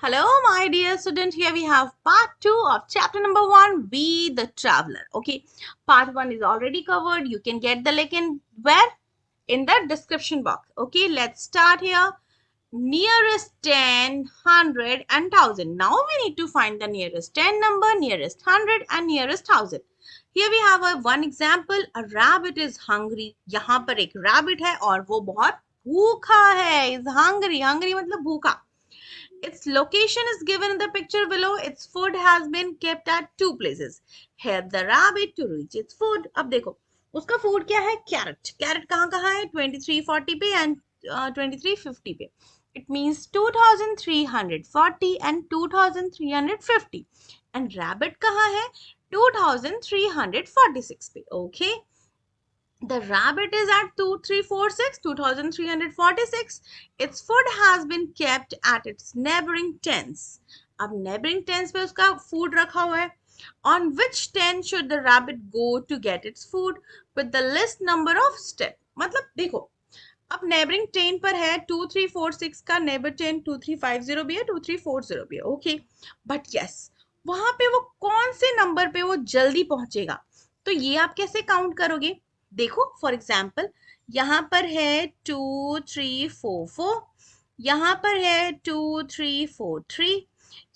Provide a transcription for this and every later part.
Hello, my dear student. Here we have part 2 of chapter number 1, Be the Traveler. Okay, part 1 is already covered. You can get the link in where? In the description box. Okay, let's start here. Nearest 10, 100 and 1000. Now we need to find the nearest 10 number, nearest 100 and nearest 1000. Here we have a one example. A rabbit is hungry. यहाँ पर एक rabbit है और वो बहुत भूखा है. Is hungry. Hungry मतलब भूखा. Its location is given in the picture below. Its food has been kept at two places. Help the rabbit to reach its food. अब देखो उसका फूड क्या है? कैरेट. कैरेट कहाँ कहाँ है? 2340 पे एंड 2350 पे. It means 2340 and 2350. And rabbit कहाँ है? 2346 पे. Okay. The rabbit is at 2346, 2346. Its food has been kept at its neighboring tents. अब neighboring tents पे उसका food रखा हुआ है. On which tent should the rabbit go to get its food with the least number of steps? मतलब देखो अब neighboring tent पर है 2346 का neighbor tent 2350 भी है 2340 भी है. ओके बट यस वहां पे वो कौन से नंबर पे वो जल्दी पहुंचेगा तो ये आप कैसे काउंट करोगे? देखो फॉर एग्जाम्पल यहाँ पर है 2344, यहाँ पर है 2343,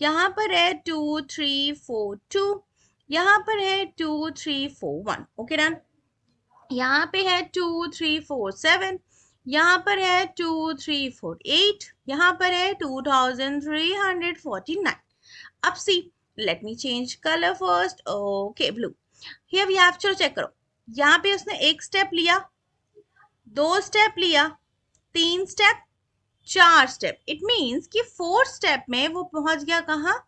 यहाँ पर है 2342, यहाँ पर है 2341. Okay done. यहाँ पे है 2347, यहाँ पर है 2348, यहाँ पर है 2349. अब see let me change colour first. Okay blue. Here we have. चलो चेक करो. यहाँ पे उसने एक स्टेप लिया, दो स्टेप लिया, तीन स्टेप, चार स्टेप. इट मीन्स कि फोर्थ स्टेप में वो पहुंच गया कहाँ?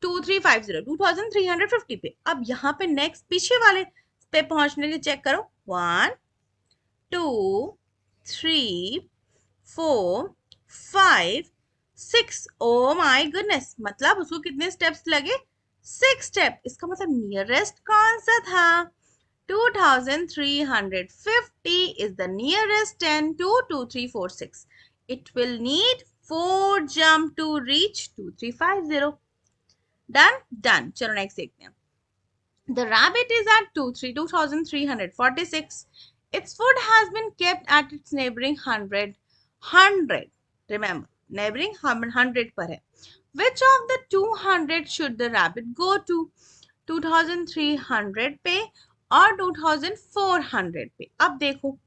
2350, 2350 पे. अब यहाँ पे नेक्स्ट पीछे वाले पे पहुंचने के लिए चेक करो. 1 2 3 4 5 6. ओ माय गुडनेस, मतलब उसको कितने स्टेप्स लगे? 6 स्टेप. इसका मतलब नियरेस्ट कौन सा था? 2350 is the nearest 10 to 2346. It will need 4 jump to reach 2350. Done? Done. चलो next देखते हैं. The rabbit is at 2346. Its food has been kept at its neighboring 100. 100. Remember, neighboring 100 पर है. Which of the 200 should the rabbit go to? 2300 पे और 2400 पे. अब देखो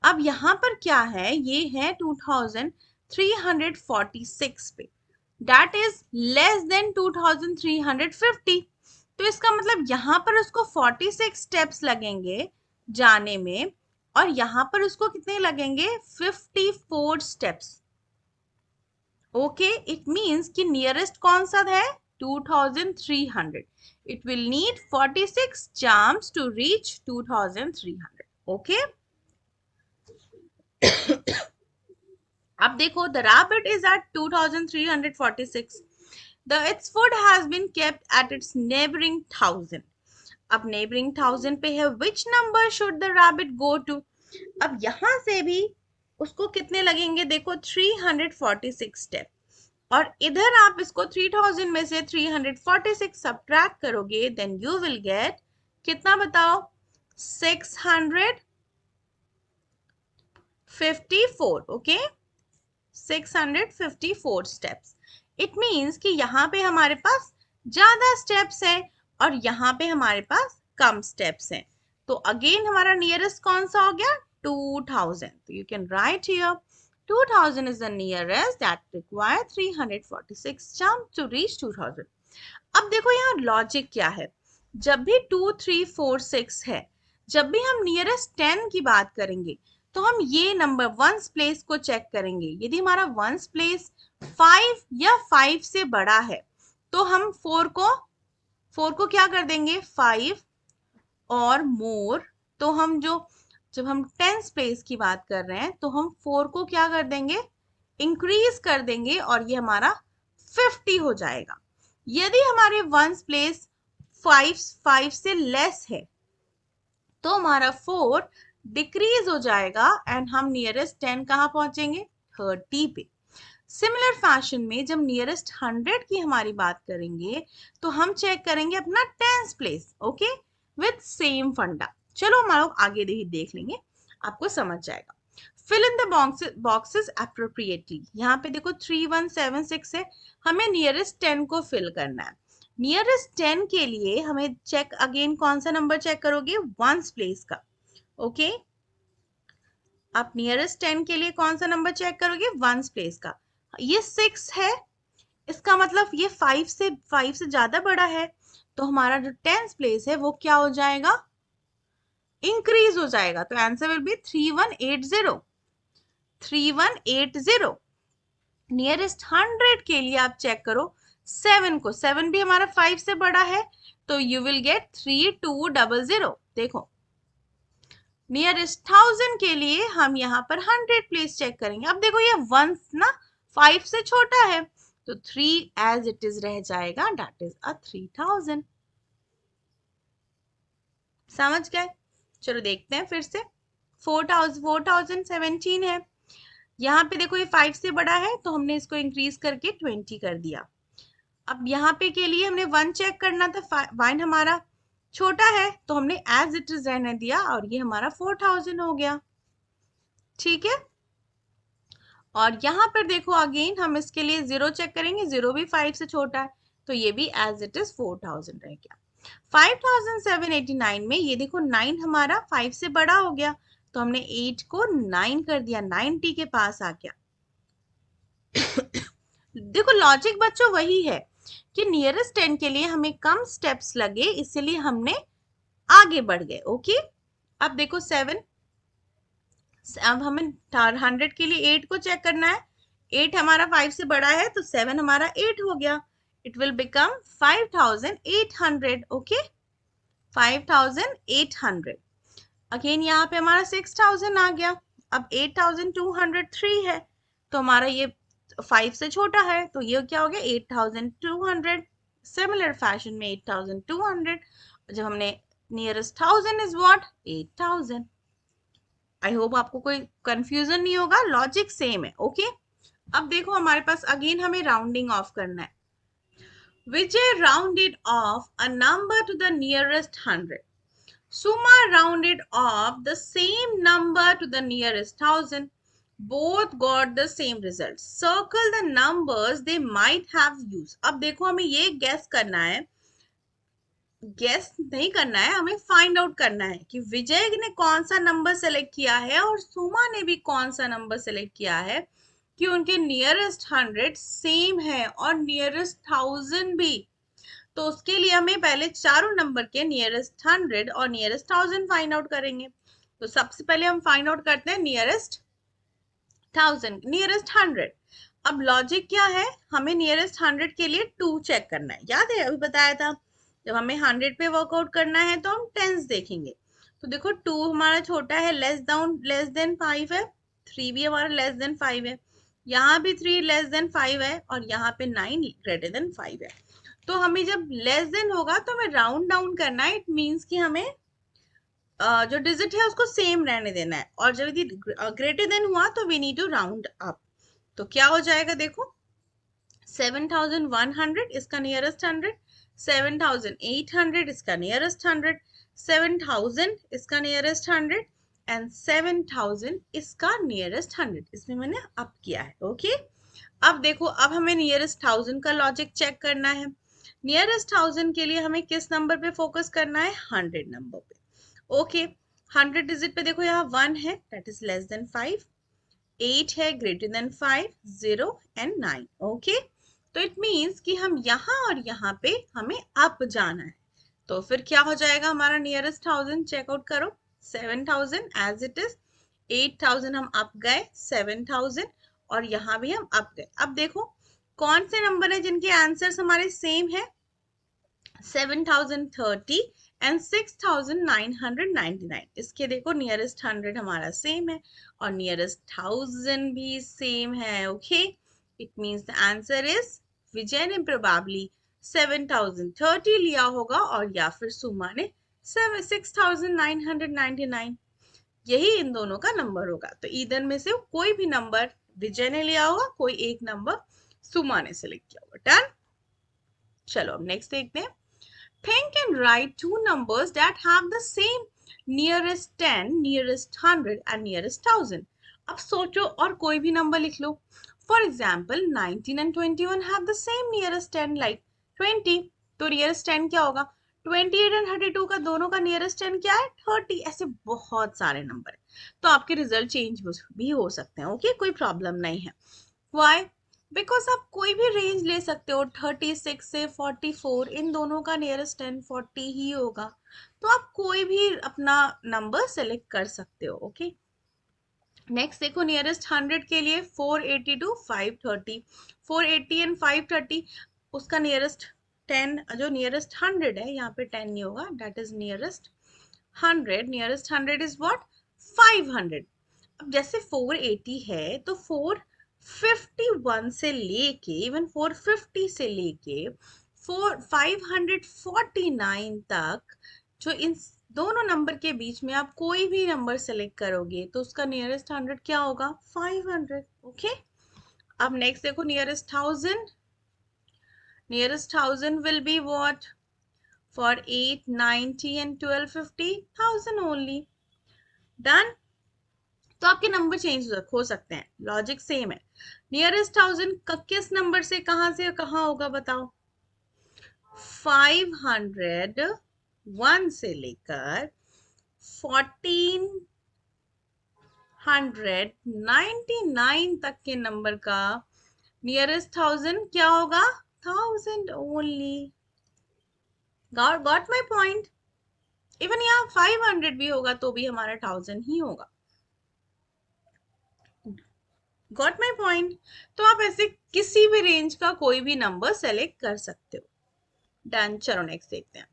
अब यहाँ पर क्या है? ये है 2346 पे. That is less than 2350. तो इसका मतलब यहाँ पर उसको 46 स्टेप्स लगेंगे जाने में और यहाँ पर उसको कितने लगेंगे? 54 स्टेप्स. ओके इट मीन्स कि नियरेस्ट कौन सा है? 2300. It will need 46 jumps to reach 2300. Okay. अब देखो the rabbit is at 2346. Its food has been kept at its neighboring 1000. अब neighboring 1000 पे है. Which number should the rabbit go to? अब यहां से भी उसको कितने लगेंगे? देखो 346 स्टेप और इधर आप इसको 3000 में से 346 सब्ट्रैक्ट करोगे देन यू विल गेट कितना बताओ? 654. Okay 654 steps. इट मीन्स कि यहाँ पे हमारे पास ज्यादा स्टेप्स हैं और यहाँ पे हमारे पास कम स्टेप्स हैं. तो अगेन हमारा नियरेस्ट कौन सा हो गया? 2000. तो you can write here 2000 is the nearest that require 346 jump to reach 2000. अब देखो यहाँ लॉजिक क्या है. जब भी 2346 है, जब भी हम नियरेस्ट 10 की बात करेंगे तो हम ये नंबर वंस प्लेस को चेक करेंगे. यदि हमारा वंस प्लेस 5 या 5 से बड़ा है तो हम 4 को क्या कर देंगे? 5 और मोर. तो हम जब हम 10th प्लेस की बात कर रहे हैं तो हम 4 को क्या कर देंगे? इंक्रीज कर देंगे और ये हमारा 50 हो जाएगा. यदि हमारे वंस प्लेस 5 से लेस है तो हमारा 4 डिक्रीज हो जाएगा एंड हम नियरेस्ट 10 कहाँ पहुंचेंगे? 30 पे. सिमिलर फैशन में जब नियरेस्ट 100 की हमारी बात करेंगे तो हम चेक करेंगे अपना tens place, okay, with same फंडा। चलो हम लोग आगे देख लेंगे, आपको समझ जाएगा। Fill in the boxes appropriately. यहाँ पे देखो 3176 है, हमें नियरेस्ट 10 को फिल करना है। नियरेस्ट 10 के लिए हमें चेक अगेन कौन सा नंबर चेक करोगे, वंस प्लेस का, ओके। आप नियरेस्ट 10 के लिए कौन सा नंबर चेक करोगे, वंस प्लेस का। ये 6 है, इसका मतलब ये 5 से ज्यादा बड़ा है, तो हमारा जो टेंस प्लेस है वो क्या हो जाएगा, इंक्रीज हो जाएगा। तो आंसर विल बी 3180। 3180। नियरेस्ट 100 के लिए आप चेक करो 7 को, 7 भी हमारा 5 से बड़ा है, तो यू विल गेट 3200। देखो नियरेस्ट 1000 के लिए हम यहाँ पर 100 प्लेस चेक करेंगे। अब देखो ये वंस ना 5 से छोटा है, तो 3 एज इट इज रह जाएगा, दैट इज अ 3000। समझ गए? चलो देखते हैं फिर से। 4017 है, यहाँ पे देखो ये 5 से बड़ा है, तो हमने इसको इंक्रीज करके 20 कर दिया। अब यहाँ पे के लिए हमने 1 चेक करना था, 1 हमारा छोटा है, तो हमने एज इट इज रहने दिया, और ये हमारा 4000 हो गया। ठीक है, और यहाँ पर देखो अगेन हम इसके लिए 0 चेक करेंगे, 0 भी 5 से छोटा है, तो ये भी एज इट इज 4000 रह गया। 5789 में ये देखो 9 हमारा 5 से बड़ा हो गया, तो हमने 8 को 9 कर दिया, 90 के पास आ गया। देखो लॉजिक बच्चों वही है कि नियरेस्ट 10 के लिए हमें कम स्टेप्स लगे, इसलिए हमने आगे बढ़ गए, ओके। अब देखो 7, अब हमें 100 के लिए 8 को चेक करना है। 8 हमारा 5 से बड़ा है, तो 7 हमारा 8 हो गया, it will become 5800, okay, 5800। Again यहाँ पे हमारा 6000 आ गया। अब 8203 है, तो हमारा ये 5 से छोटा है, तो ये क्या हो गया, 8200। सिमिलर फैशन में 8200, जब हमने nearest 1000 is what, 8000। I hope आपको कोई कंफ्यूजन नहीं होगा, लॉजिक सेम है, ओके। अब देखो हमारे पास अगेन हमें राउंडिंग ऑफ करना है। Vijay rounded off a number to the nearest 100. Suma rounded off the same number to the nearest 1000. Both got the same result. Circle the numbers they might have used. अब देखो हमें ये guess करना है, guess नहीं करना है, हमें फाइंड आउट करना है कि विजय ने कौन सा नंबर सेलेक्ट किया है और सुमा ने भी कौन सा नंबर सेलेक्ट किया है, कि उनके नियरेस्ट 100 सेम है और नियरेस्ट 1000 भी। तो उसके लिए हमें पहले चारों नंबर के नियरेस्ट 100 और नियरेस्ट 1000 फाइंड आउट करेंगे। तो सबसे पहले हम फाइंड आउट करते हैं नियरेस्ट 1000, नियरेस्ट 100। अब लॉजिक क्या है, हमें नियरेस्ट 100 के लिए 2 चेक करना है, याद है अभी बताया था। जब हमें 100 पे वर्कआउट करना है तो हम टेंस देखेंगे। तो देखो 2 हमारा छोटा है, लेस देन 5 है, 3 भी हमारा लेस देन 5 है, यहाँ भी 3 लेस देन 5 है, और यहाँ पे 9 ग्रेटर देन 5 है। तो हमें जब लेस देन होगा तो हमें राउंड डाउन करना है, इट मीन्स कि हमें जो डिजिट है उसको सेम रहने देना है, और जब ग्रेटर देन हुआ तो we need to round up. तो क्या हो जाएगा देखो, 7100 इसका नियरेस्ट 100, 7800 इसका नियरेस्ट 100, 7000 इसका नियरेस्ट 100, एंड 7000 इसका नियरेस्ट 100। इसमें मैंने अप किया है, ओके। अब देखो अब हमें नियरेस्ट 1000 का लॉजिक चेक करना है। नियरेस्ट 1000 के लिए हमें किस नंबर पे फोकस करना है, 100 नंबर पे, ओके। 100 डिजिट पे देखो यहाँ 1 है, दैट इज लेस देन 5, 8 है ग्रेटर देन 5, 0 एंड 9, ओके। तो इट मीन्स कि हम यहाँ और यहाँ पे हमें अप जाना है। तो फिर क्या हो जाएगा हमारा नियरेस्ट 1000, चेकआउट करो, 7000 एज इट इज, 8000 हम अप गए, 7000, और यहाँ भी हम अप गए। अब देखो कौन से नंबर है जिनके आंसर्स हमारे सेम है, 7030 एंड 6999। इसके देखो नियरेस्ट 100 हमारा सेम है और नियरेस्ट 1000 भी सेम है, okay. It means the answer is Vijay ने प्रोबेबली 7030 लिया होगा, और या फिर सुमा ने 6999, यही इन दोनों का नंबर होगा। तो ईदर में से कोई भी नंबर विजय ने लिया होगा, कोई एक नंबर सुमा ने सेलेक्ट किया होगा। डन। चलो अब नेक्स्ट देखते हैं। Think and write two numbers that have the same nearest 10, nearest 100 and nearest 1000. अब सोचो और कोई भी नंबर लिख लो। For example, 19 and 21 have the same nearest 10 like 20. तो nearest 10 क्या होगा? 28 and 32 का दोनों का nearest 10 क्या है? 30. ऐसे बहुत सारे नंबर है, तो आपके रिजल्ट चेंज भी हो सकते हैं। ओके, कोई प्रॉब्लम नहीं है। Why? बिकॉज आप कोई भी रेंज ले सकते हो, 36 से 44, इन दोनों का नियरेस्ट 10 40 ही होगा, तो आप कोई भी अपना नंबर सेलेक्ट कर सकते हो। ओके, नेक्स्ट देखो नियरेस्ट 100 के लिए 480 टू 530, 480 एंड 530, उसका नियरेस्ट 10, जो नियरेस्ट 100 है, यहाँ पे 10 नहीं होगा, that is nearest 100, nearest 100 is what? 500। अब जैसे 480 है तो 451 से लेके इवन 450 से लेके 549 तक, जो इन दोनों नंबर के बीच में आप कोई भी नंबर सेलेक्ट करोगे तो उसका नियरेस्ट 100 क्या होगा? 500। ओके, अब नेक्स्ट देखो nearest 1000, nearest 1000 will be what? For 8, 90 and 1250, 1000 only. Done. तो आपके नंबर चेंज हो सकते हैं, लॉजिक सेम है। नियरेस्ट 1000 किस नंबर से कहाँ होगा बताओ? 501 से लेकर 1499 तक के नंबर का नियरेस्ट 1000 क्या होगा? 1000 only. Got my point? Even यहाँ 500 भी होगा तो भी हमारा 1000 ही होगा। Got my point? तो आप ऐसे किसी भी रेंज का कोई भी नंबर सेलेक्ट कर सकते हो। डन। चलो नेक्स्ट देखते हैं।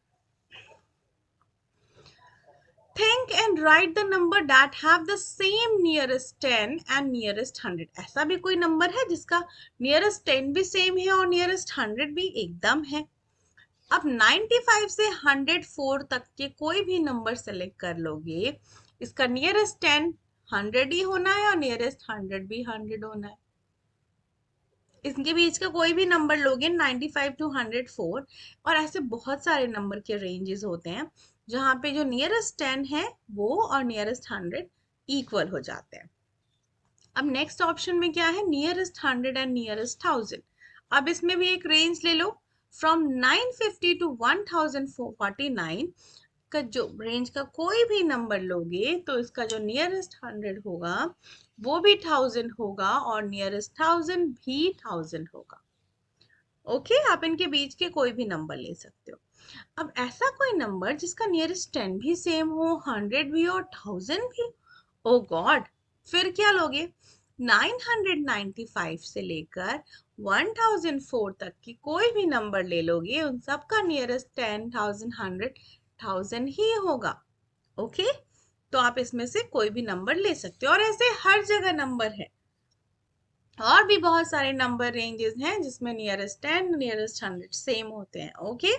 Think and write the number that have the same nearest 10 and nearest 100. ऐसा भी कोई नंबर है जिसका nearest 10 भी सेम है और nearest 100 भी एकदम है? अब 95 से 104 तक के कोई भी नंबर सेलेक्ट कर लोगे, इसका नियरेस्ट 10 100 ही होना है और नियरेस्ट 100 भी 100 होना है। इनके बीच का कोई भी नंबर लोगे 95 टू 104, और ऐसे बहुत सारे नंबर के रेंजेस होते हैं जहां पे जो नियरेस्ट 10 है वो और नियरेस्ट 100 इक्वल हो जाते हैं। अब नेक्स्ट ऑप्शन में क्या है? Nearest 100 and nearest 1000। अब इसमें भी एक रेंज ले लो, फ्रॉम 950 टू 1049 का जो रेंज का कोई भी नंबर लोगे तो इसका जो नियरेस्ट 100 होगा वो भी 1000 होगा और नियरेस्ट 1000 भी 1000 होगा। ओके, आप इनके बीच के कोई भी नंबर ले सकते हो। अब ऐसा कोई नंबर जिसका नियरेस्ट 10 भी सेम हो, 100 भी और 1000 भी, ओ गॉड, फिर क्या लोगे? 995 से लेकर 1004 तक की कोई भी नंबर ले लोगे, उन सब का नियरेस्ट 10, 1000, 100, 1000 ही होगा। ओके, तो आप इसमें से कोई भी नंबर ले सकते हो और ऐसे हर जगह नंबर है। और भी बहुत सारे नंबर रेंजेस हैं जिसमें नियरेस्ट 10, नियरेस्ट 100 सेम होते हैं। ओके,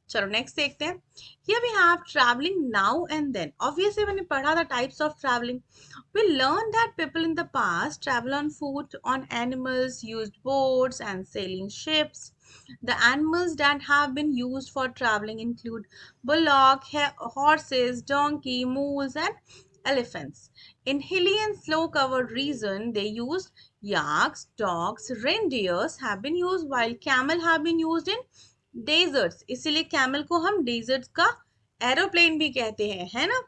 चलो नेक्स्ट देखते हैं। Here we have travelling now and then. Obviously मैंने पढ़ा था types of travelling. We learned that people in the past travel on foot, on animals, used boats and sailing ships. The animals that have been used for traveling include bullock, horses, donkey, mules and elephants. In hilly and slow covered region, they used yaks, dogs, reindeers have been used, while camel have been used in deserts. इसीलिए camel को हम deserts का aeroplane भी कहते हैं, है ना?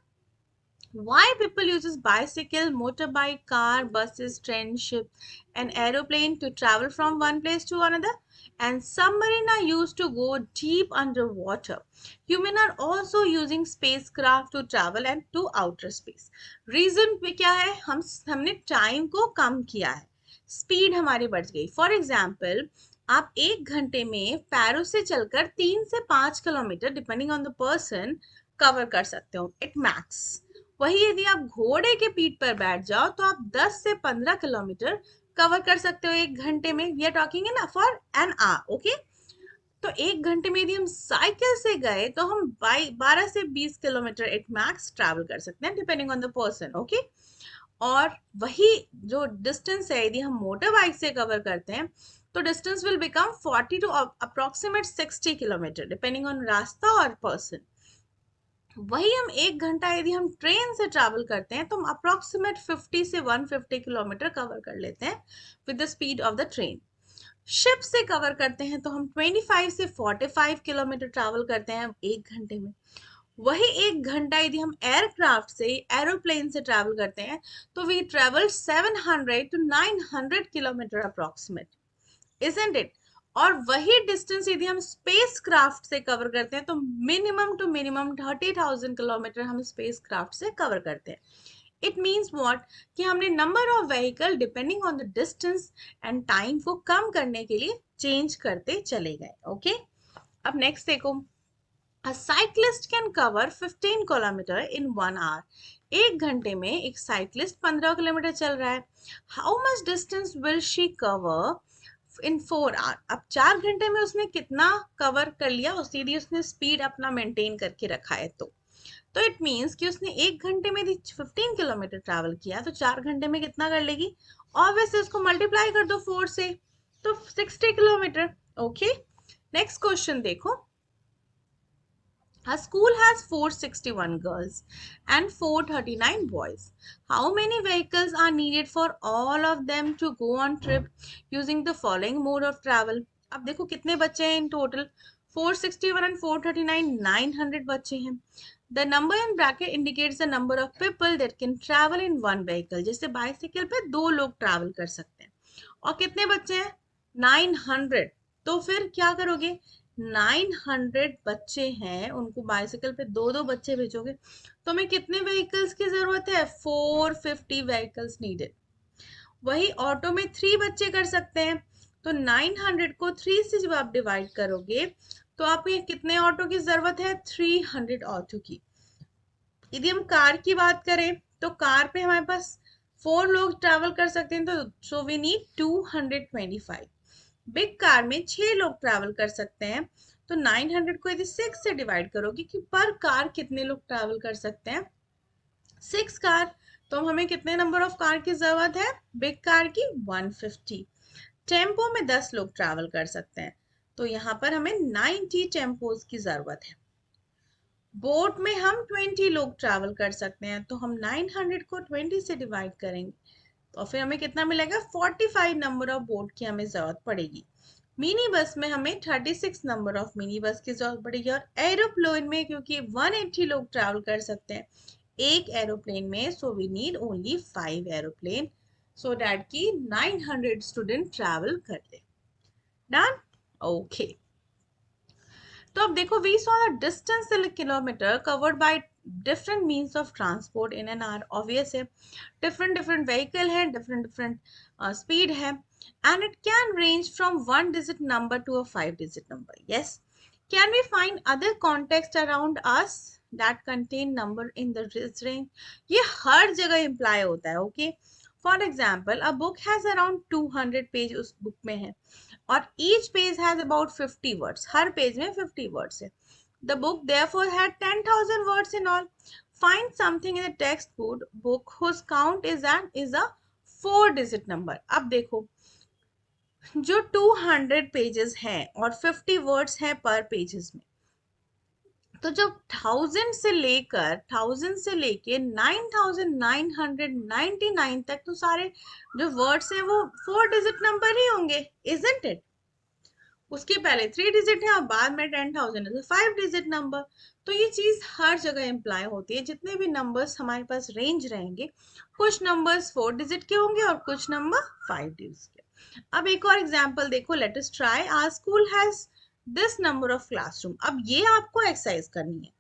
Why people uses bicycle, motorbike, car, buses, train, ship, and aeroplane to travel from one place to another? And submarine are used to go deep underwater. Human are also using spacecraft to travel and to outer space. Reason पे क्या है? हमने time को कम किया है, speed हमारी बढ़ गई। फॉर एग्जाम्पल, आप 1 घंटे में पैरों से चलकर 3 से 5 kilometre depending on the person cover कर सकते हो एट मैक्स। वही यदि आप घोड़े के पीठ पर बैठ जाओ तो आप 10 से 15 किलोमीटर कवर कर सकते हो 1 घंटे में। We are talking in for an hour. Okay, तो 1 घंटे में यदि हम साइकिल से गए तो हम 12 से 20 किलोमीटर एट मैक्स ट्रैवल कर सकते हैं depending on the person. Okay, और वही जो डिस्टेंस है यदि हम मोटर बाइक से कवर करते हैं तो distance will become 40 to approximate 60 kilometre depending on रास्ता और पर्सन। वही हम 1 घंटा यदि हम ट्रेन से ट्रैवल करते हैं तो हम अप्रोक्सीमेट 50 से 150 किलोमीटर कवर कर लेते हैं with the speed of the train. Ship से कवर करते हैं तो हम 25 से 45 किलोमीटर ट्रैवल करते हैं 1 घंटे में। वही 1 घंटा यदि हम एयरक्राफ्ट से एरोप्लेन से ट्रैवल करते हैं तो we travel 700 to 900 kilometre approximate, isn't it? और वही डिस्टेंस यदि हम स्पेस क्राफ्ट से कवर करते हैं तो मिनिमम टू मिनिमम 30,000 किलोमीटर हम स्पेस क्राफ्ट से कवर करते हैं। इट मीन्स व्हाट कि हमने number of vehicle depending on the distance and time को कम करने के लिए चेंज करते चले गए। ओके, अब नेक्स्ट देखो, A cyclist can cover 15 kilometre in 1 hour. 1 घंटे में एक साइक्लिस्ट 15 किलोमीटर चल रहा है। How much distance will she cover in 4 hours? अब 4 घंटे में उसने कितना कवर कर लिया, यदि उसने स्पीड अपना मेंटेन करके रखा है तो इट मीन्स कि उसने 1 घंटे में 15 किलोमीटर ट्रैवल किया तो 4 घंटे में कितना कर लेगी? ऑब्वियसली उसको मल्टीप्लाई कर दो 4 से तो 60 किलोमीटर। ओके, नेक्स्ट क्वेश्चन देखो, a school has 461 girls and 439 boys. How many vehicles are needed for all of them to go on trip using the following mode of travel? अब देखो कितने बच्चे हैं इन टोटल, 461 and 439, 900 बच्चे हैं। The number in bracket indicates the number of people that can travel in one vehicle. जैसे bicycle पे 2 लोग ट्रैवल कर सकते हैं और कितने बच्चे हैं 900, तो फिर क्या करोगे, 900 बच्चे हैं उनको बाइसिकल पे 2-2 बच्चे भेजोगे तो हमें कितने व्हीकल्स की जरूरत है, 450 व्हीकल्स नीडेड। वही ऑटो में 3 बच्चे कर सकते हैं तो 900 को 3 से जब आप डिवाइड करोगे तो आपको कितने ऑटो की जरूरत है, 300 ऑटो की। यदि हम कार की बात करें तो कार पे हमारे पास 4 लोग ट्रैवल कर सकते हैं तो so we need 225। Big car में 6 लोग ट्रैवल कर सकते हैं तो 900 को यदि 6 से डिवाइड करोगे कि पर कार कितने लोग ट्रैवल कर सकते हैं, 6 कार, तो हमें कितने नंबर ऑफ कार की जरूरत है, बिग कार की 150। टेम्पो में 10 लोग ट्रैवल कर सकते हैं तो यहाँ पर हमें 90 टेम्पोज की जरूरत है। बोट में हम 20 लोग ट्रैवल कर सकते हैं तो हम 900 को 20 से डिवाइड करेंगे तो फिर हमें कितना मिलेगा, 45 नंबर ऑफ बोट की हमें जरूरत पड़ेगी। मिनी बस में हमें 36 नंबर ऑफ मिनी बस की जरूरत पड़ेगी और एरोप्लेन में क्योंकि 180 लोग ट्रैवल कर सकते हैं एक एरोप्लेन में so we need only 5 aeroplane so that की 900 स्टूडेंट ट्रैवल कर ले। डन? ओके, तो अब देखो we saw the distance in kilometre covered by different means of transport in an hour. Obvious है डिफरेंट डिफरेंट व्हीकल है, different different speed है and it can range from 1 digit number to a 5 digit number. Yes, can we find other context around us that contain number in the range? ये हर जगह imply होता है। okay, for example a book has around 200 page उस book में है और each page has about 50 words, her page में 50 words है। The book therefore had 10,000 words in all. Find something in the text book whose count is a 4 digit number. अब देखो जो 200 pages हैं और 50 वर्ड्स हैं पर पेजेस में, तो जब 1000 से लेके 9999 तक तो सारे जो वर्ड्स हैं वो 4 डिजिट नंबर ही होंगे, इजंट इट? उसके पहले 3 डिजिट है और बाद में 10,000 है तो 5 डिजिट नंबर। तो ये चीज हर जगह इंप्लाई होती है, जितने भी नंबर्स हमारे पास रेंज रहेंगे कुछ नंबर्स 4 डिजिट के होंगे और कुछ नंबर 5 डिजिट के। अब एक और एग्जांपल देखो, let us try, our school has this number of classroom. अब ये आपको एक्सरसाइज करनी है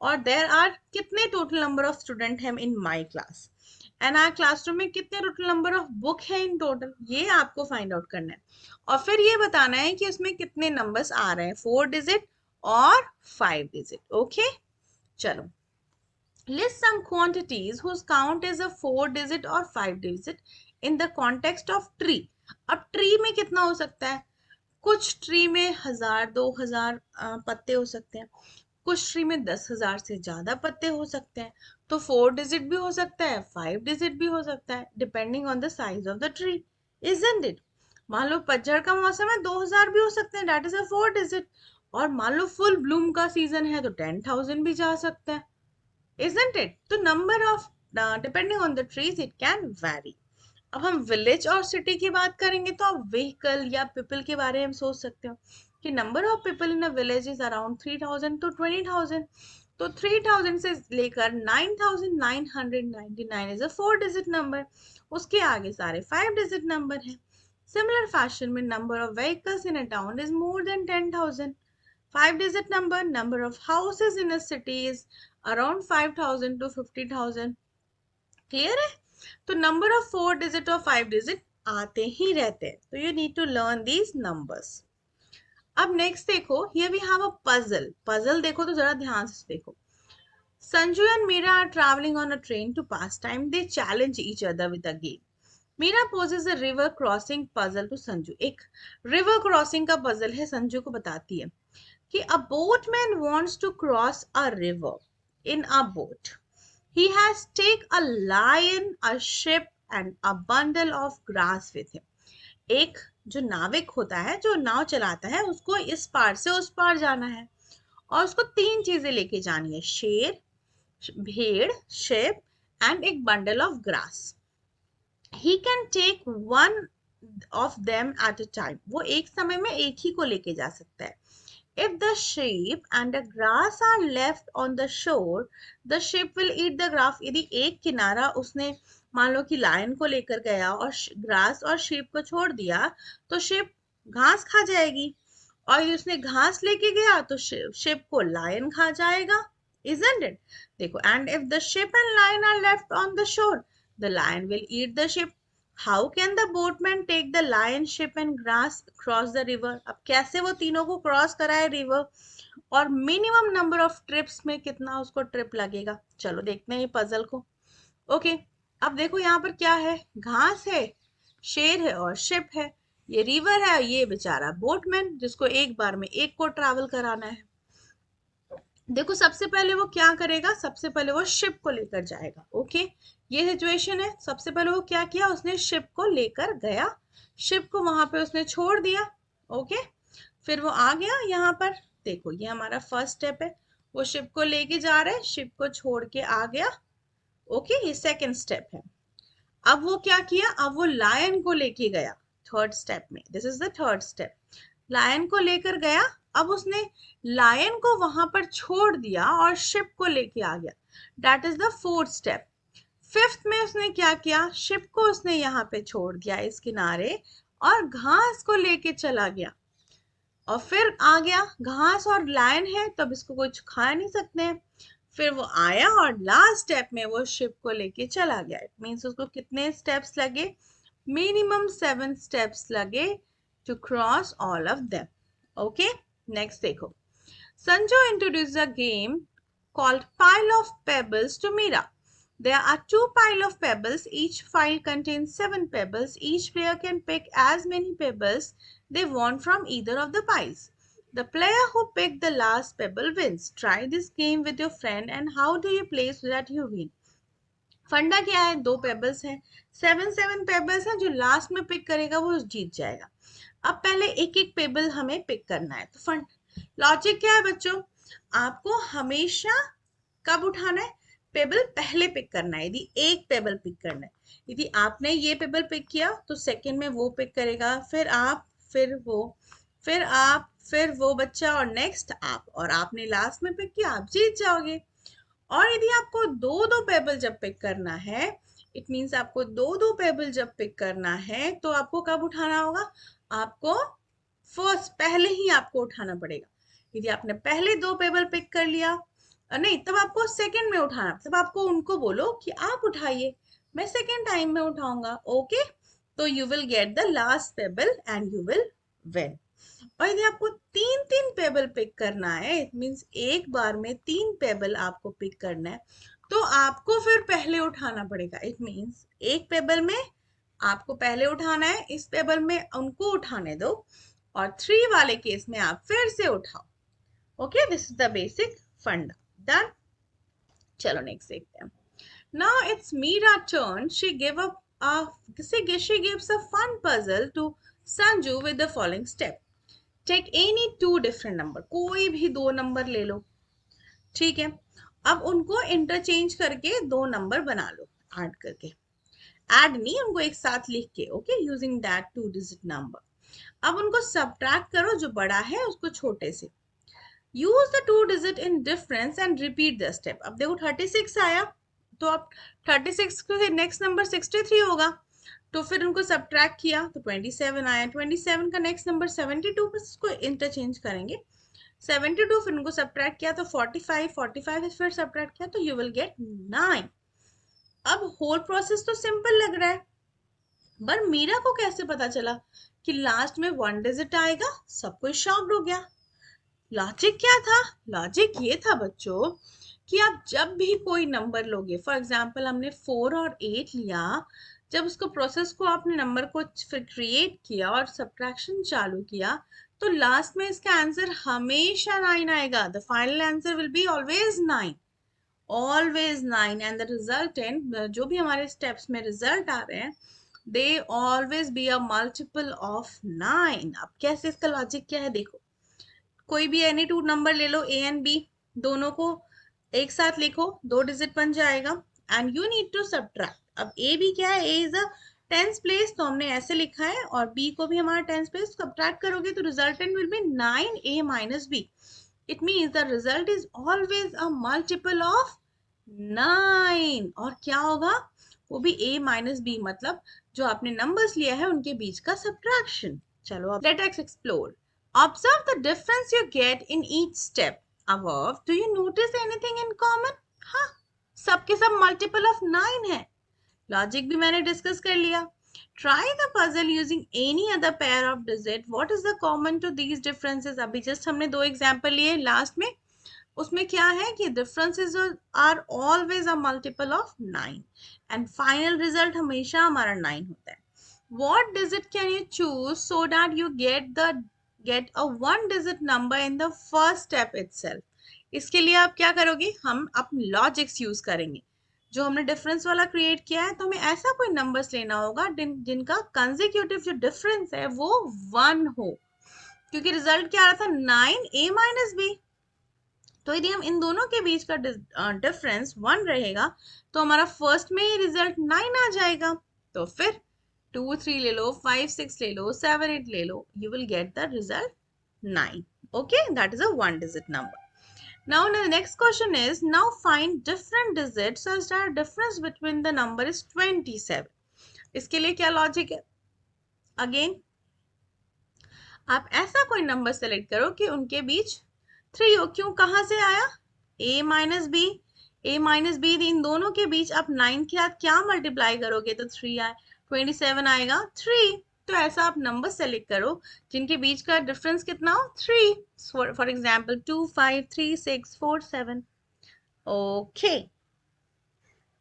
और देयर आर कितने टोटल नंबर ऑफ स्टूडेंट हैं in my class and our classroom में कितने टोटल नंबर ऑफ बुक है इन टोटल, ये आपको फाइंड आउट करना है और फिर ये बताना है कि उसमें कितने नंबर्स आ रहे हैं, 4 डिजिट और 5 डिजिट। ओके, चलो, list some quantities whose count is a 4 digit or 5 digit in the context of tree. अब ट्री में कितना हो सकता है, कुछ ट्री में 1000 2000 पत्ते हो सकते हैं, कुछ ट्री में 10,000 से ज्यादा पत्ते हो सकते हैं, तो 4 डिजिट भी हो सकता है, 5 डिजिट भी हो सकता है, depending on the size of the tree, isn't it? मान लो पतझड़ का मौसम है, 2,000 भी हो सकते हैं, दैट इज अ 4 डिजिट। और मान लो फुल ब्लूम का सीजन है तो 10,000 भी जा सकता है, isn't it? तो number of depending on the trees it can vary. अब हम विलेज और सिटी की बात करेंगे तो आप व्हीकल या पीपल के बारे में सोच सकते हो कि number of people in a village is around 3,000 to 20,000। तो 3,000 से लेकर 9,999 इज अ 4 डिजिट नंबर, उसके आगे सारे 5 डिजिट नंबर हैं। सिमिलर फैशन में number of vehicles in a town is more than 10,000। 5 digit number of houses in a city is around 5,000 to 50,000। Clear है? तो नंबर ऑफ 4 डिजिट और 5 digit आते ही रहते हैं, तो you need to learn these numbers. अब next देखो, here we have a puzzle. Puzzle देखो तो जरा ध्यान से देखो। Sanju and Meera are travelling on a train to pass time, they challenge each other with a game. Meera poses a river crossing puzzle to Sanju. एक river crossing का puzzle है, संजू को बताती है कि a boatman wants to cross a river in a boat. He has take a lion, a ship and a bundle of grass with him. एक जो नाविक होता है, जो नाव चलाता है, उसको इस पार से उस पार जाना है और उसको 3 चीजें लेके जानी है, शेर, भेड़, शिप एंड एक bundle of grass. He can take one of them at a time. वो एक समय में एक ही को लेके जा सकता है। If the sheep and the grass are left on the shore, the sheep will eat the grass. यदि एक किनारा उसने मान लो कि लायन को लेकर गया और ग्रास और sheep को छोड़ दिया तो sheep घास खा जाएगी, और यदि उसने घास लेके गया तो sheep को लायन खा जाएगा, isn't it? देखो, and if the sheep and lion are left on the shore, the lion will eat the sheep. How can the boatman take the lion, ship and grass across the river? अब कैसे वो तीनों को cross कराए river, और minimum number of trips में कितना उसको ट्रिप लगेगा? चलो देखते हैं ये पजल को। ओके, अब देखो यहाँ पर क्या है, घास है, शेर है और शिप है, ये रिवर है, ये बेचारा बोटमैन जिसको एक बार में एक को ट्रैवल कराना है। देखो सबसे पहले वो क्या करेगा, सबसे पहले वो शिप को लेकर जाएगा। ओके, ये सिचुएशन है। सबसे पहले वो क्या किया, उसने शिप को लेकर गया, शिप को वहां पे उसने छोड़ दिया। ओके, फिर वो आ गया यहाँ पर। देखो ये हमारा फर्स्ट स्टेप है, वो शिप को लेके जा रहे, शिप को छोड़ के आ गया। ओके, ये सेकंड स्टेप है। अब वो क्या किया, अब वो लायन को लेके गया थर्ड स्टेप में, this is the third step. Lion को लेकर गया, अब उसने लायन को वहां पर छोड़ दिया और शिप को लेके आ गया, that is the fourth step. Fifth में उसने क्या किया, शिप को उसने यहाँ पे छोड़ दिया इस किनारे और घास को लेके चला गया, और फिर आ गया, घास और लायन है तब इसको कुछ खा नहीं सकते हैं। फिर वो आया और लास्ट स्टेप में वो शिप को लेके चला गया। इट मीन्स उसको कितने स्टेप्स लगे, मिनिमम 7 स्टेप्स लगे to cross all of them. Okay, next देखो, Sanju introduce a game called pile of pebbles to Mira. There are 2 pile of pebbles. Each pile contains 7 pebbles. Each player can pick as many pebbles they want from either of the piles. The player who picked the last pebble wins. Try this game with your friend and how do you play so that you win? फंडा क्या है, 2 pebbles हैं, 7 pebbles हैं, जो last में pick करेगा वो जीत जाएगा। अब पहले एक एक पेबल हमें पिक करना है। तो फंड लॉजिक क्या है बच्चों, आपको हमेशा कब उठाना है, पेबल पहले पिक करना है। यदि एक पेबल पिक करना है, यदि आपने ये पेबल पिक किया तो सेकंड में वो पिक करेगा, फिर आप, फिर वो, फिर आप, फिर वो बच्चा और नेक्स्ट आप, और आपने लास्ट में पिक किया, आप जीत जाओगे। और यदि आपको दो दो पेबल जब पिक करना है, इट मीन्स आपको दो दो पेबल जब पिक करना है तो आपको कब उठाना होगा, आपको फर्स्ट पहले ही आपको उठाना पड़ेगा। यदि आपने पहले 2 पेबल पिक कर लिया, नहीं तब आपको सेकंड में उठाना, तब आपको उनको बोलो कि आप उठाइए, मैं सेकंड टाइम में उठाऊंगा। ओके, तो you will get the last payable and you will win. और यदि आपको 3 पेबल पिक करना है, इट मीन्स एक बार में 3 पेबल आपको पिक करना है, तो आपको फिर पहले उठाना पड़ेगा। इट मीन्स एक पेबल में आपको पहले उठाना है, इस पेबल में उनको उठाने दो, और 3 वाले केस में आप फिर से उठाओ। Okay, this is the basic फंडा। डन। चलो नेक्स्ट देखते हैं। Now it's Mira's turn. She gives a fun puzzle to Sanju with the following step. Take any two different number. कोई भी दो नंबर ले लो, ठीक है। अब उनको इंटरचेंज करके दो नंबर बना लो, ऐड करके, ऐड नहीं, उनको एक साथ लिख के, okay, using that two digit number. अब उनको सब्ट्रैक्ट करो, जो बड़ा है उसको छोटे से। Use the two digit in difference and repeat the step. अब देखो 36 आया, तो अब 36 के नेक्स्ट नंबर 63 होगा, तो फिर उनको सब्ट्रैक्ट किया तो 27 आया। 27 का नेक्स्ट नंबर 72, बस इसको इंटरचेंज करेंगे। 72 फिर उनको सब्ट्रैक्ट किया तो 45, 45 फिर सब्ट्रैक्ट किया तो यू विल गेट 9। अब होल प्रोसेस तो सिंपल लग रहा है, पर मीरा को कैसे पता चला कि लास्ट में वन डिजिट आएगा? सब कोई शॉक्ड हो गया। लॉजिक क्या था? लॉजिक ये था बच्चों कि आप जब भी कोई नंबर लोगे, फॉर एग्जाम्पल हमने 4 और 8 लिया, जब उसको प्रोसेस को आपने नंबर को फिर क्रिएट किया और सब्ट्रैक्शन चालू किया, तो लास्ट में इसका आंसर हमेशा 9 आएगा। The final answer will be always 9, always 9, and the resultant, जो भी हमारे स्टेप्स में रिजल्ट आ रहे हैं, they always be a multiple of 9। अब कैसे, इसका लॉजिक क्या है देखो। कोई भी एनी टू नंबर ले लो, ए एंड बी, दोनों को एक साथ लिखो, दो डिजिट बन जाएगा, and you need to subtract. अब ए भी क्या है, A is a tens place, तो हमने ऐसे लिखा है, और बी को भी हमारा टेंस प्लेस, सब्ट्रैक्ट करोगे तो resultant will be 9a minus B. It means the result is always a multiple of 9। और क्या होगा? वो भी a माइनस बी, मतलब जो आपने नंबर्स लिया है उनके बीच का सब्ट्रैक्शन। चलो अब let us explore. Observe the difference you get in each step above. Do you notice anything in common? हाँ, सबके सब मल्टीपल ऑफ 9 है। लॉजिक भी मैंने डिस्कस कर लिया। Try the puzzle using any other pair of digit. What is the common to these differences? अभी just हमने दो एग्जाम्पल लिए लास्ट में, उसमें क्या है कि differences are always a multiple of 9 and final result हमेशा हमारा 9 होता है। What digit can you choose so that you get a one digit number in the first step itself? इसके लिए आप क्या करोगे? हम अपने लॉजिक्स यूज करेंगे। जो हमने डिफरेंस वाला क्रिएट किया है, तो हमें ऐसा कोई नंबर्स लेना होगा जिनका कंसेक्यूटिव जो डिफरेंस है वो 1 हो, क्योंकि रिजल्ट क्या आ रहा था? 9a minus B. तो यदि हम इन दोनों के बीच का डिफरेंस 1 रहेगा, तो हमारा फर्स्ट में ही रिजल्ट 9 आ जाएगा। तो फिर 2 3 ले लो, 5 6 ले लो, 7 8 ले लो, you will get the result 9. Okay, that is a one digit number. Now the next question is, now find different digits such that difference between the number is 27. इसके लिए क्या लॉजिक है? अगेन आप ऐसा कोई नंबर सेलेक्ट करो कि उनके बीच 3 हो। क्यों, कहाँ से आया? a minus B, a minus B, इन दोनों के बीच आप 9 के साथ क्या मल्टीप्लाई करोगे तो 3 आए, 27 आएगा 3। तो ऐसा आप नंबर सेलेक्ट करो जिनके बीच का डिफरेंस कितना हो? 3। For example 2 5 3 6 4 7। Okay,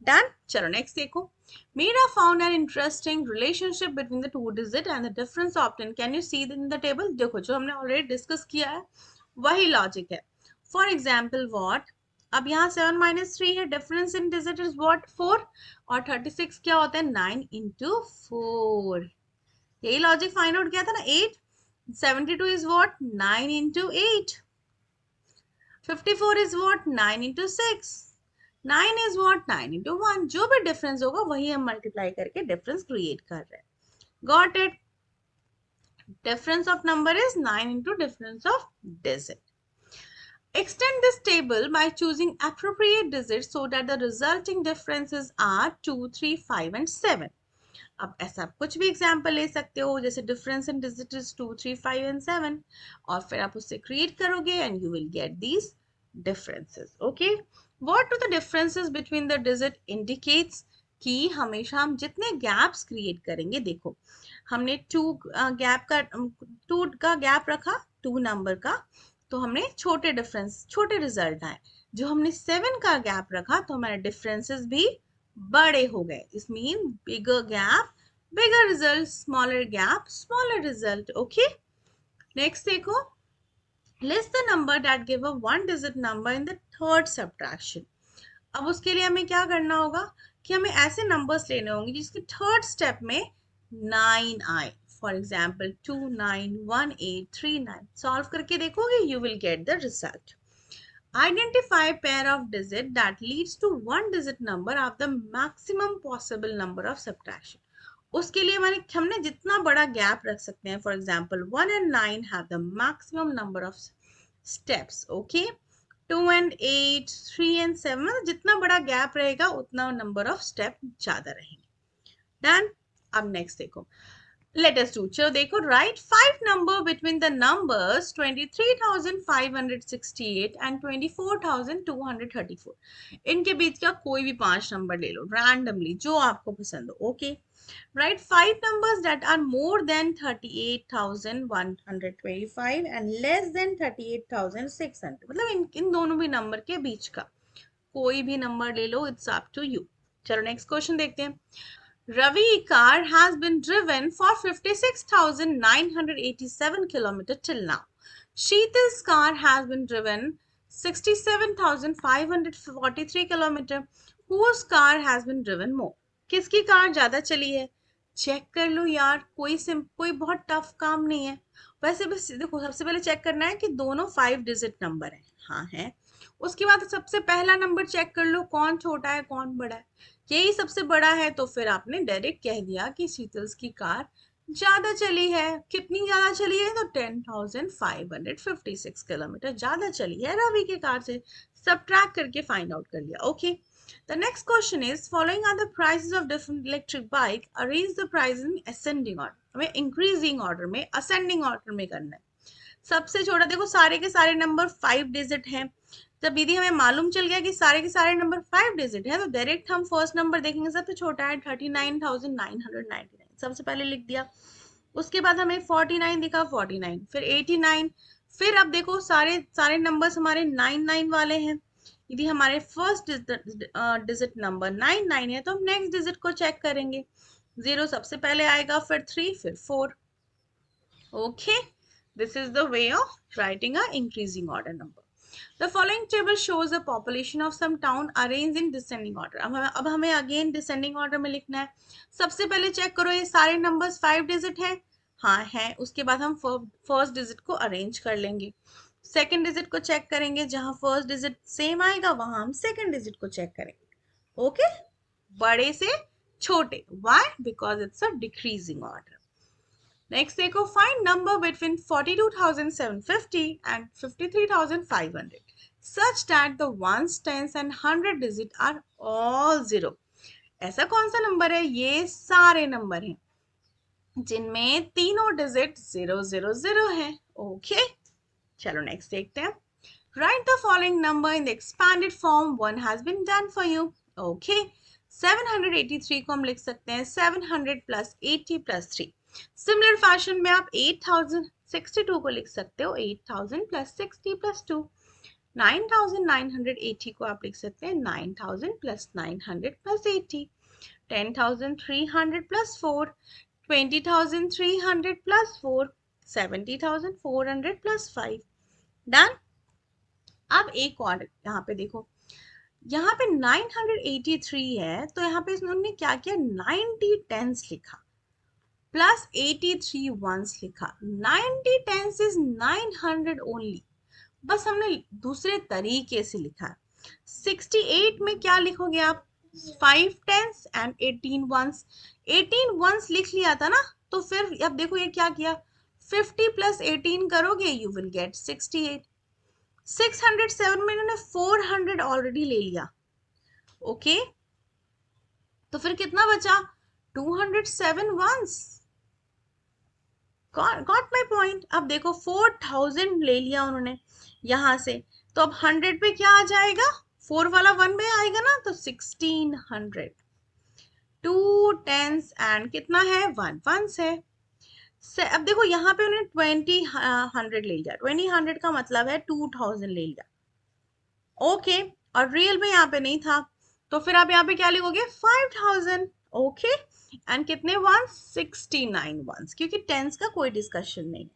done. चलो नेक्स्ट देखो। Mira found an interesting relationship between the two digit and the difference obtained. Can you see in the table? देखो, जो हमने ऑलरेडी डिस्कस किया है वही लॉजिक है। फॉर एग्जाम्पल व्हाट, अब यहाँ 7 माइनस 3 है, difference in digit is what? 4, और 36 क्या होता है? 9 इंटू 4। यही लॉजिक फाइंड आउट किया था ना। 8 72 is what? 9 into 8। 54 is what? 9 into 6. 9 is what? 9 into 1. जो भी डिफरेंस होगा वही हम मल्टीप्लाई करके डिफरेंस क्रिएट कर रहे हैं। Got it? Difference of number is 9 into difference of digit. Extend this table by choosing appropriate digits so that the resulting differences are 2, 3, 5 and 7. अब ऐसा आप कुछ भी एग्जाम्पल ले सकते हो, जैसे difference in digit is 2, 3, 5 and 7, और फिर आप उससे क्रिएट करोगे and you will get these differences. Okay, what do the differences between the digit indicates? कि हमेशा हम जितने गैप्स क्रिएट करेंगे, देखो हमने 2 गैप का 2 का गैप रखा 2 नंबर का, तो हमने छोटे डिफरेंस, छोटे रिजल्ट आए। जो हमने 7 का गैप रखा तो हमारे डिफरेंसेस भी बड़े हो गए। इस mean bigger gap bigger result, smaller gap smaller result. Okay, next देखो। List the number that give a one digit number in the third subtraction. अब उसके लिए हमें क्या करना होगा कि हमें ऐसे नंबर्स लेने होंगे जिसके थर्ड स्टेप में 9 आए। फॉर एग्जाम्पल 291839 सॉल्व करके देखोगे, you will get the result. Identify pair of digit that leads to one digit number of the maximum possible number of subtraction। उसके लिए हमने जितना बड़ा गैप रख सकते हैं, for example 1 and 9 have the maximum number of steps, okay? 2 and 8, 3 and 7, जितना बड़ा गैप रहेगा उतना नंबर ऑफ स्टेप ज्यादा रहेंगे। डन। अब नेक्स्ट देखो, let us do, चलो देखो, write 5 number between the numbers 23,568 and 24,234। इनके बीच का कोई भी 5 नंबर ले लो randomly, जो आपको पसंद हो, okay. Write 5 numbers that are more than 38,125 and less than 38,600। मतलब इन दोनों भी नंबर के बीच का कोई भी नंबर ले लो, इट्स अप टू यू। चलो नेक्स्ट क्वेश्चन देखते हैं। Ravi car has been driven for 56,987 kilometers till now. Sheetal's car has been driven 67,543 kilometers. Whose car has been driven more? किसकी कार ज्यादा चली है? चेक कर लो यार, कोई बहुत टफ काम नहीं है। वैसे बस देखो, सबसे पहले चेक करना है कि दोनों 5 डिजिट नंबर हैं। हाँ है। उसके बाद सबसे पहला नंबर चेक कर लो, कौन छोटा है कौन बड़ा है। यही सबसे बड़ा है तो फिर आपने डायरेक्ट कह दिया कि शीतल्स की कार ज्यादा चली है। कितनी ज्यादा चली है? तो 10,556 किलोमीटर ज्यादा चली है रवि की कार से। सब्ट्रैक्ट करके फाइंड आउट कर लिया, okay. The next question is, following are the prices of different electric bike, arrange the prices in ascending order। हमें इंक्रीजिंग ऑर्डर में, असेंडिंग ऑर्डर में करना है। सबसे छोटा देखो, सारे के सारे नंबर 5 डिजिट हैं। जब दीदी हमें मालूम चल गया कि सारे के सारे नंबर 5 डिजिट है, तो डायरेक्ट हम फर्स्ट नंबर देखेंगे, सबसे छोटा है 39,999, सबसे पहले लिख दिया। उसके बाद हमें 49 दिखा, 49, फिर 89, फिर अब देखो सारे सारे नंबर्स हमारे 99 वाले हैं। यदि हमारे फर्स्ट डिजिट नंबर 99 है तो हम नेक्स्ट डिजिट को चेक करेंगे। 0 सबसे पहले आएगा, फिर 3, फिर 4, okay. This is the way of writing a increasing order number. The following table shows the population of some town arranged in descending order। अब हमें अगेन डिसेंडिंग ऑर्डर में लिखना है। सबसे पहले चेक करो, ये सारे नंबर्स 5 डिजिट है। हाँ है। उसके बाद हम फर्स्ट डिजिट को अरेंज कर लेंगे। सेकंड डिजिट को चेक करेंगे, जहां फर्स्ट डिजिट सेम आएगा वहां हम सेकंड डिजिट को चेक करेंगे, ओके। बड़े से छोटे, why? Because it's a decreasing order. Next देखो, find number between 42,750 and 53,500 such that the ones, tens and 100 digit are all zero। ऐसा कौन सा नंबर है? ये सारे नंबर हैं जिनमें तीनों डिजिट 000 है, ओके। चलो नेक्स्ट देखते हैं। Write the following number in the expanded form, one has been done for you, okay। 783 को हम लिख सकते हैं 700 प्लस 80 प्लस 3। सिमिलर फैशन में आप 8062 को लिख सकते हो 8000 प्लस 60 प्लस 2। 9980 को आप लिख सकते हैं 9000 plus 900 plus 80। 10,300 plus 4, 20,300 plus 4, 70,400 plus 5। Done. अब एक और यहाँ पे देखो, यहाँ पे 983 है तो यहाँ पे इन्होंने क्या किया, 90 टेंस लिखा प्लस 83 वंस लिखा। 90 टेंस इज 900 ओनली, बस हमने दूसरे तरीके से लिखा। 68 में क्या लिखोगे आप? 5 टेंस एंड 18 वंस। 18 वंस लिख लिया था ना, तो फिर अब देखो ये क्या किया, 50 प्लस 18 करोगे यू विल गेट 68। 607 में इन्होंने 400 ऑलरेडी ले लिया, ओके। तो फिर कितना बचा? 207 वंस। Got my point. अब देखो 4000 ले लिया उन्होंने यहां से, तो अब 100 पे क्या आ जाएगा? 4 वाला 1 में आएगा ना, तो 1600। 2 टेंस एंड कितना है? 1 वंस है। अब देखो यहाँ पे उन्होंने 20 ले लिया। 20 का मतलब है 2000 ले लिया, ओके। और रियल में यहाँ पे नहीं था, तो फिर आप यहाँ पे क्या लिखोगे? 5000, ओके। एंड कितने वंस? 69 वंस, क्योंकि टेंस का कोई डिस्कशन नहीं।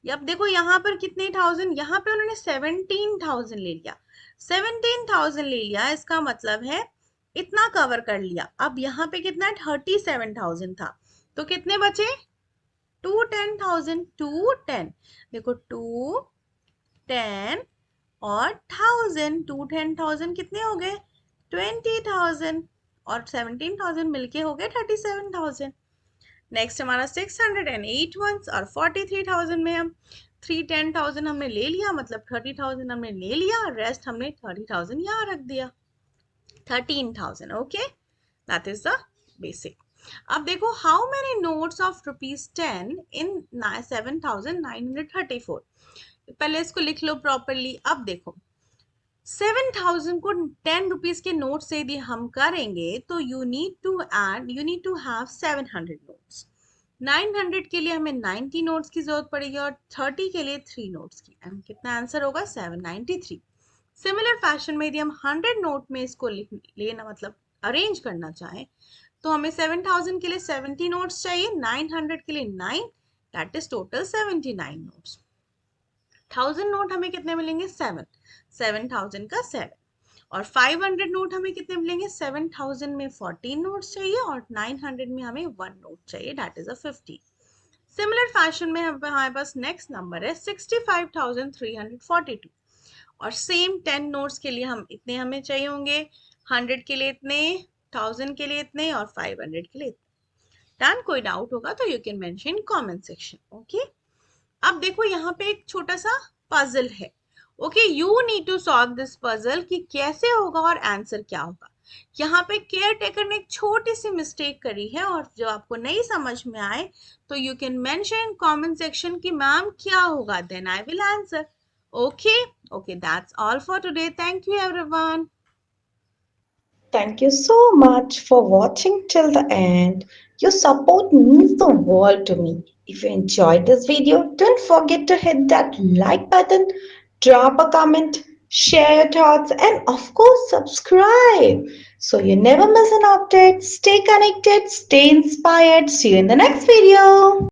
अब देखो यहाँ पर कितने थाउजेंड, यहाँ पे उन्होंने 17,000 ले लिया। 17,000 ले लिया, इसका मतलब है इतना कवर कर लिया। अब यहाँ पे कितना है, 37,000 था, तो कितने बचे, टू 10,000, टू 10। देखो टू 10 और 1000, टू 10,000 कितने हो गए, 20,000, और 17,000 मिलके हो गए 37,000। नेक्स्ट हमारा 608 वंस और 43,000 में हम 310,000 हमने ले लिया, मतलब 30,000 हमने ले लिया, रेस्ट हमने 30,000 यहाँ रख दिया, 13,000। Okay, that is the basic. अब देखो, हाउ मेनी नोट्स ऑफ ₹10 इन 7,934। पहले इसको लिख लो प्रॉपरली। अब देखो 7,000 को 10 रुपीज के नोट से यदि हम करेंगे तो you need to have 700 notes. 900 के लिए हमें 90 नोट्स की जरूरत पड़ेगी और 30 के लिए 3 नोट्स की। एंड कितना आंसर होगा, 793। सिमिलर फैशन में यदि हम 100 नोट में इसको लेना मतलब अरेंज करना चाहें तो हमें 7,000 के लिए 70 नोट्स चाहिए, 900 के लिए 9, that is total 79 notes. 1000 note हमें कितने मिलेंगे, 7, 7,000 का 7। और 500 नोट हमें कितने मिलेंगे, 7,000 में 14 नोट्स चाहिए और 900 में हमें 1 नोट चाहिए, that is a 50। Similar fashion में हमारे पास नेक्स्ट नंबर है 65,342, और सेम 10 नोट्स के लिए हम इतने हमें चाहिए होंगे, 100 के लिए इतने, 1000 के लिए इतने और 500 के लिए इतने। डन? कोई डाउट होगा तो you can mention comment section. Okay, अब देखो यहाँ पे एक छोटा सा पजल है। Okay, you need to solve this puzzle कि कैसे होगा और आंसर क्या होगा। यहाँ पे केयर टेकर ने एक छोटी सी मिस्टेक करी है, और जो आपको नहीं समझ में आए तो you can mention comment section कि मैम क्या होगा, then I will answer. Okay, okay, that's all for today. Thank you everyone. Thank you so much for watching till the end. Your support means the world to me. If you enjoyed this video, don't forget to hit that like button, drop a comment, share your thoughts, and of course, subscribe so you never miss an update. Stay connected, stay inspired. See you in the next video.